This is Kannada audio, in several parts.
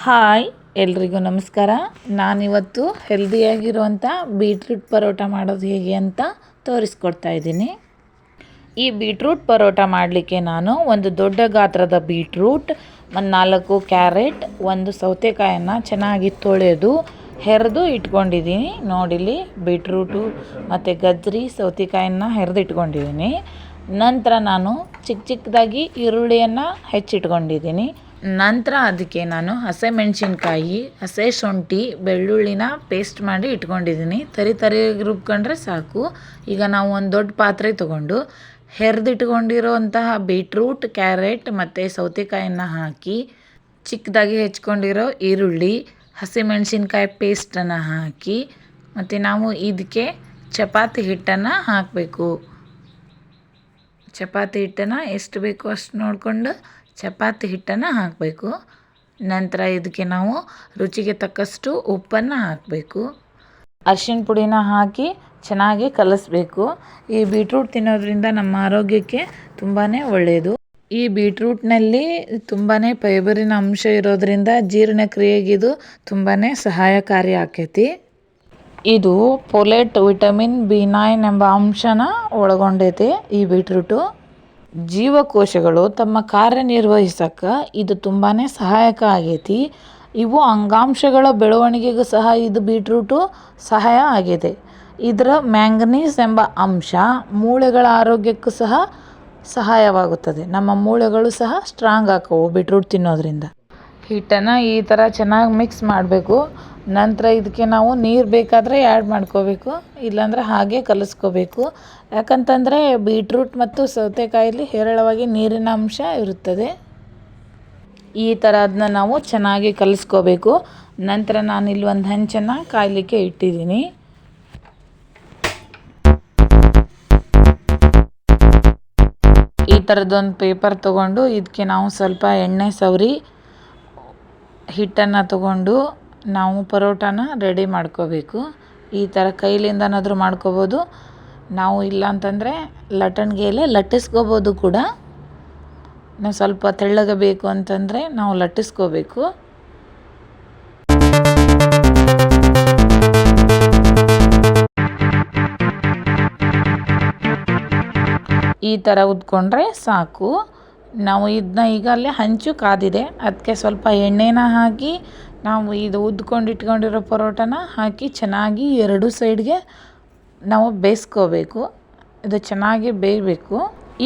ಹಾಯ್ ಎಲ್ರಿಗೂ ನಮಸ್ಕಾರ. ನಾನಿವತ್ತು ಹೆಲ್ದಿಯಾಗಿರುವಂಥ ಬೀಟ್ರೂಟ್ ಪರೋಟ ಮಾಡೋದು ಹೇಗೆ ಅಂತ ತೋರಿಸ್ಕೊಡ್ತಾ ಇದ್ದೀನಿ. ಈ ಬೀಟ್ರೂಟ್ ಪರೋಟ ಮಾಡಲಿಕ್ಕೆ ನಾನು ಒಂದು ದೊಡ್ಡ ಗಾತ್ರದ ಬೀಟ್ರೂಟ್, ಒಂದು 4 ಕ್ಯಾರೆಟ್, ಒಂದು ಸೌತೆಕಾಯನ್ನು ಚೆನ್ನಾಗಿ ತೊಳೆದು ಹೆರೆದು ಇಟ್ಕೊಂಡಿದ್ದೀನಿ. ನೋಡಿಲಿ, ಬೀಟ್ರೂಟು ಮತ್ತು ಗಜ್ಜರಿ ಸೌತೆಕಾಯನ್ನು ಹೆರೆದು ಇಟ್ಕೊಂಡಿದ್ದೀನಿ. ನಂತರ ನಾನು ಚಿಕ್ಕದಾಗಿ ಈರುಳ್ಳಿಯನ್ನು ಹೆಚ್ಚಿಟ್ಕೊಂಡಿದ್ದೀನಿ. ನಂತರ ಅದಕ್ಕೆ ನಾನು ಹಸಿಮೆಣಸಿನ್ಕಾಯಿ, ಹಸಿ ಶುಂಠಿ, ಬೆಳ್ಳುಳ್ಳಿನ ಪೇಸ್ಟ್ ಮಾಡಿ ಇಟ್ಕೊಂಡಿದ್ದೀನಿ. ತರಿ ರುಬ್ಕೊಂಡ್ರೆ ಸಾಕು. ಈಗ ನಾವು ಒಂದು ದೊಡ್ಡ ಪಾತ್ರೆ ತೊಗೊಂಡು ಹೆರೆದಿಟ್ಕೊಂಡಿರೋಂತಹ ಬೀಟ್ರೂಟ್, ಕ್ಯಾರೆಟ್ ಮತ್ತು ಸೌತೆಕಾಯನ್ನು ಹಾಕಿ, ಚಿಕ್ಕದಾಗಿ ಹೆಚ್ಕೊಂಡಿರೋ ಈರುಳ್ಳಿ, ಹಸಿಮೆಣಸಿನ್ಕಾಯಿ ಪೇಸ್ಟನ್ನು ಹಾಕಿ, ಮತ್ತು ನಾವು ಇದಕ್ಕೆ ಚಪಾತಿ ಹಿಟ್ಟನ್ನು ಹಾಕಬೇಕು. ಚಪಾತಿ ಹಿಟ್ಟನ್ನು ಎಷ್ಟು ಬೇಕೋ ಅಷ್ಟು ನೋಡಿಕೊಂಡು ಚಪಾತಿ ಹಿಟ್ಟನ್ನು ಹಾಕಬೇಕು. ನಂತರ ಇದಕ್ಕೆ ನಾವು ರುಚಿಗೆ ತಕ್ಕಷ್ಟು ಉಪ್ಪನ್ನು ಹಾಕಬೇಕು. ಅರಿಶಿಣ ಪುಡಿನ ಹಾಕಿ ಚೆನ್ನಾಗಿ ಕಲಿಸ್ಬೇಕು. ಈ ಬೀಟ್ರೂಟ್ ತಿನ್ನೋದ್ರಿಂದ ನಮ್ಮ ಆರೋಗ್ಯಕ್ಕೆ ತುಂಬಾ ಒಳ್ಳೆಯದು. ಈ ಬೀಟ್ರೂಟ್ನಲ್ಲಿ ತುಂಬಾ ಫೈಬರಿನ ಅಂಶ ಇರೋದ್ರಿಂದ ಜೀರ್ಣಕ್ರಿಯೆಗಿದು ತುಂಬಾ ಸಹಾಯಕಾರಿ ಆಕೈತಿ. ಇದು ಫೋಲೇಟ್, ವಿಟಮಿನ್ B9 ಎಂಬ ಅಂಶನ ಒಳಗೊಂಡೈತಿ. ಈ ಬೀಟ್ರೂಟು ಜೀವಕೋಶಗಳು ತಮ್ಮ ಕಾರ್ಯನಿರ್ವಹಿಸಕ್ಕೆ ಇದು ತುಂಬಾ ಸಹಾಯಕ ಆಗೈತಿ. ಇವು ಅಂಗಾಂಶಗಳ ಬೆಳವಣಿಗೆಗೂ ಸಹ ಇದು ಬೀಟ್ರೂಟು ಸಹಾಯ ಆಗಿದೆ. ಇದರ ಮ್ಯಾಂಗನೀಸ್ ಎಂಬ ಅಂಶ ಮೂಳೆಗಳ ಆರೋಗ್ಯಕ್ಕೂ ಸಹ ಸಹಾಯವಾಗುತ್ತದೆ. ನಮ್ಮ ಮೂಳೆಗಳು ಸಹ ಸ್ಟ್ರಾಂಗ್ ಆಕವು ಬೀಟ್ರೂಟ್ ತಿನ್ನೋದ್ರಿಂದ. ಹಿಟ್ಟನ್ನು ಈ ಥರ ಚೆನ್ನಾಗಿ ಮಿಕ್ಸ್ ಮಾಡಬೇಕು. ನಂತರ ಇದಕ್ಕೆ ನಾವು ನೀರು ಬೇಕಾದರೆ ಆ್ಯಡ್ ಮಾಡ್ಕೋಬೇಕು, ಇಲ್ಲಾಂದರೆ ಹಾಗೆ ಕಲಿಸ್ಕೋಬೇಕು. ಯಾಕಂತಂದರೆ ಬೀಟ್ರೂಟ್ ಮತ್ತು ಸೌತೆಕಾಯಲ್ಲಿ ಹೇರಳವಾಗಿ ನೀರಿನ ಅಂಶ ಇರುತ್ತದೆ. ಈ ಥರ ಅದನ್ನ ನಾವು ಚೆನ್ನಾಗಿ ಕಲಿಸ್ಕೋಬೇಕು. ನಂತರ ನಾನಿಲ್ಲಿ ಒಂದು ಹಂಚನ್ನು ಕಾಯಲಿಕ್ಕೆ ಇಟ್ಟಿದ್ದೀನಿ. ಈ ಥರದ್ದೊಂದು ಪೇಪರ್ ತೊಗೊಂಡು ಇದಕ್ಕೆ ನಾವು ಸ್ವಲ್ಪ ಎಣ್ಣೆ ಸವರಿ ಹಿಟ್ಟನ್ನು ತಗೊಂಡು ನಾವು ಪರೋಟಾನ ರೆಡಿ ಮಾಡ್ಕೋಬೇಕು. ಈ ಥರ ಕೈಲಿಂದನಾದರೂ ಮಾಡ್ಕೋಬೋದು. ನಾವು ಇಲ್ಲ ಅಂತಂದರೆ ಲಟ್ಟಣಿಗೆಯಲ್ಲೇ ಲಟ್ಟಿಸ್ಕೋಬೋದು ಕೂಡ. ನಾವು ಸ್ವಲ್ಪ ತೆಳ್ಳಗೆ ಬೇಕು ಅಂತಂದರೆ ನಾವು ಲಟ್ಟಿಸ್ಕೋಬೇಕು. ಈ ಥರ ಉದ್ಕೊಂಡ್ರೆ ಸಾಕು. ನಾವು ಇದನ್ನ ಈಗ ಅಲ್ಲೇ ಹಂಚು ಕಾದಿದೆ, ಅದಕ್ಕೆ ಸ್ವಲ್ಪ ಎಣ್ಣೆನ ಹಾಕಿ ನಾವು ಇದು ಇಟ್ಕೊಂಡಿರೋ ಪರೋಟನ ಹಾಕಿ ಚೆನ್ನಾಗಿ 2 ಸೈಡ್ಗೆ ನಾವು ಬೇಯಿಸ್ಕೋಬೇಕು. ಇದು ಚೆನ್ನಾಗಿ ಬೇಯಬೇಕು.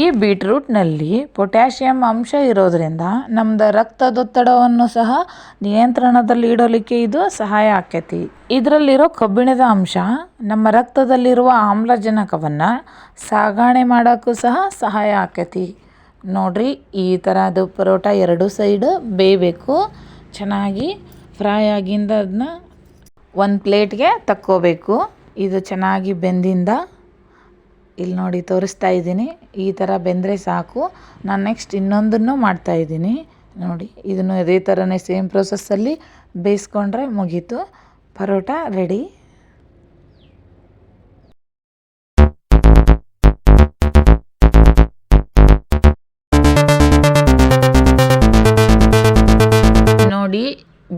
ಈ ಬೀಟ್ರೂಟ್ನಲ್ಲಿ ಪೊಟ್ಯಾಷಿಯಮ್ ಅಂಶ ಇರೋದರಿಂದ ನಮ್ಮದು ರಕ್ತದೊತ್ತಡವನ್ನು ಸಹ ನಿಯಂತ್ರಣದಲ್ಲಿ ಇಡಲಿಕ್ಕೆ ಇದು ಸಹಾಯ ಆಕೈತಿ. ಇದರಲ್ಲಿರೋ ಕಬ್ಬಿಣದ ಅಂಶ ನಮ್ಮ ರಕ್ತದಲ್ಲಿರುವ ಆಮ್ಲಜನಕವನ್ನು ಸಾಗಣೆ ಮಾಡೋಕ್ಕೂ ಸಹ ಸಹಾಯ ಆಕೈತಿ. ನೋಡ್ರಿ, ಈ ಥರದ್ದು ಪರೋಟ 2 ಸೈಡ್ ಬೇಯಬೇಕು. ಚೆನ್ನಾಗಿ ಫ್ರೈ ಆಗಿಂದ ಅದನ್ನ ಒಂದು ಪ್ಲೇಟ್ಗೆ ತಕ್ಕೋಬೇಕು. ಇದು ಚೆನ್ನಾಗಿ ಬೆಂದಿಂದ ಇಲ್ಲಿ ನೋಡಿ ತೋರಿಸ್ತಾ ಇದ್ದೀನಿ. ಈ ಥರ ಬೆಂದರೆ ಸಾಕು. ನಾನು ನೆಕ್ಸ್ಟ್ ಇನ್ನೊಂದನ್ನು ಮಾಡ್ತಾಯಿದ್ದೀನಿ. ನೋಡಿ, ಇದನ್ನು ಇದೇ ಥರನೇ ಸೇಮ್ ಪ್ರೊಸೆಸ್ಸಲ್ಲಿ ಬೇಯಿಸ್ಕೊಂಡ್ರೆ ಮುಗೀತು, ಪರೋಟ ರೆಡಿ. ನೋಡಿ,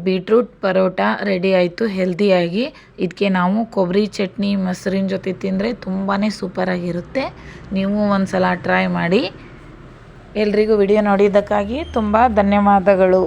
ಬೀಟ್ರೂಟ್ ಪರೋಟ ರೆಡಿ ಆಯಿತು ಹೆಲ್ದಿಯಾಗಿ. ಇದಕ್ಕೆ ನಾವು ಕೊಬ್ಬರಿ ಚಟ್ನಿ, ಮೊಸರಿನ ಜೊತೆ ತಿಂದರೆ ತುಂಬಾ ಸೂಪರಾಗಿರುತ್ತೆ. ನೀವು ಒಂದು ಸಲ ಟ್ರೈ ಮಾಡಿ. ಎಲ್ರಿಗೂ ವಿಡಿಯೋ ನೋಡಿದ್ದಕ್ಕಾಗಿ ತುಂಬ ಧನ್ಯವಾದಗಳು.